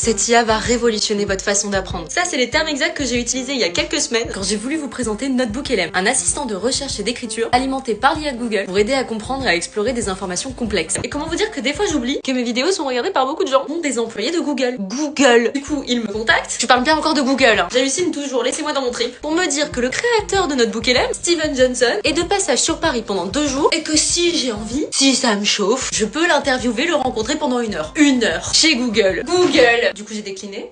Cette IA va révolutionner votre façon d'apprendre. Ça, c'est les termes exacts que j'ai utilisés il y a quelques semaines quand j'ai voulu vous présenter Notebook LM, un assistant de recherche et d'écriture alimenté par l'IA de Google pour aider à comprendre et à explorer des informations complexes. Et comment vous dire que des fois j'oublie que mes vidéos sont regardées par beaucoup de gens, dont des employés de Google. Du coup, ils me contactent. Je parle bien encore de Google. J'hallucine toujours, laissez-moi dans mon trip. Pour me dire que le créateur de Notebook LM, Steven Johnson, est de passage sur Paris pendant 2 jours et que si j'ai envie, si ça me chauffe, je peux l'interviewer, le rencontrer pendant 1 heure. 1 heure chez Google. Du coup, j'ai décliné.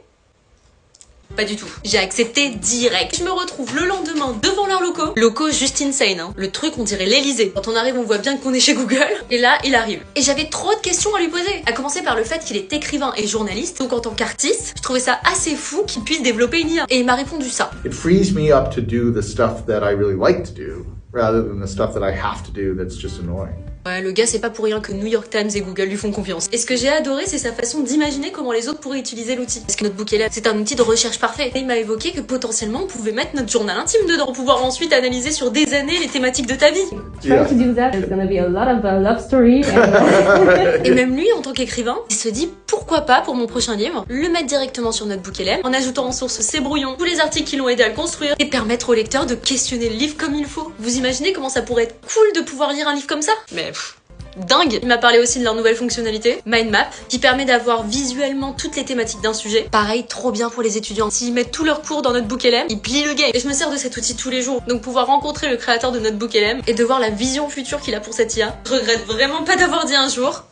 Pas du tout. J'ai accepté direct. Je me retrouve le lendemain devant leurs locaux. Locaux juste insane, hein. Le truc, on dirait l'Elysée. Quand on arrive, on voit bien qu'on est chez Google. Et là, il arrive. Et j'avais trop de questions à lui poser. À commencer par le fait qu'il est écrivain et journaliste. Donc en tant qu'artiste, je trouvais ça assez fou qu'il puisse développer une IA. Et il m'a répondu ça. It frees me up to do the stuff that I really like to do, rather than the stuff that I have to do that's just annoying. Ouais, le gars, c'est pas pour rien que New York Times et Google lui font confiance. Et ce que j'ai adoré, c'est sa façon d'imaginer comment les autres pourraient utiliser l'outil. Parce que Notebook LM, c'est un outil de recherche parfait. Et il m'a évoqué que potentiellement, on pouvait mettre notre journal intime dedans pour pouvoir ensuite analyser sur des années les thématiques de ta vie. Yeah. Trying to do that, there's gonna be a lot of love story. And, Et même lui, en tant qu'écrivain, il se dit pourquoi pas pour mon prochain livre, le mettre directement sur Notebook LM, en ajoutant en source ses brouillons, tous les articles qui l'ont aidé à le construire, et permettre au lecteur de questionner le livre comme il faut. Vous imaginez comment ça pourrait être cool de pouvoir lire un livre comme ça? Mais dingue! Il m'a parlé aussi de leur nouvelle fonctionnalité, Mind Map, qui permet d'avoir visuellement toutes les thématiques d'un sujet. Pareil, trop bien pour les étudiants. S'ils mettent tous leurs cours dans Notebook LM, ils plient le game. Et je me sers de cet outil tous les jours. Donc pouvoir rencontrer le créateur de Notebook LM et de voir la vision future qu'il a pour cette IA. Je regrette vraiment pas d'avoir dit un jour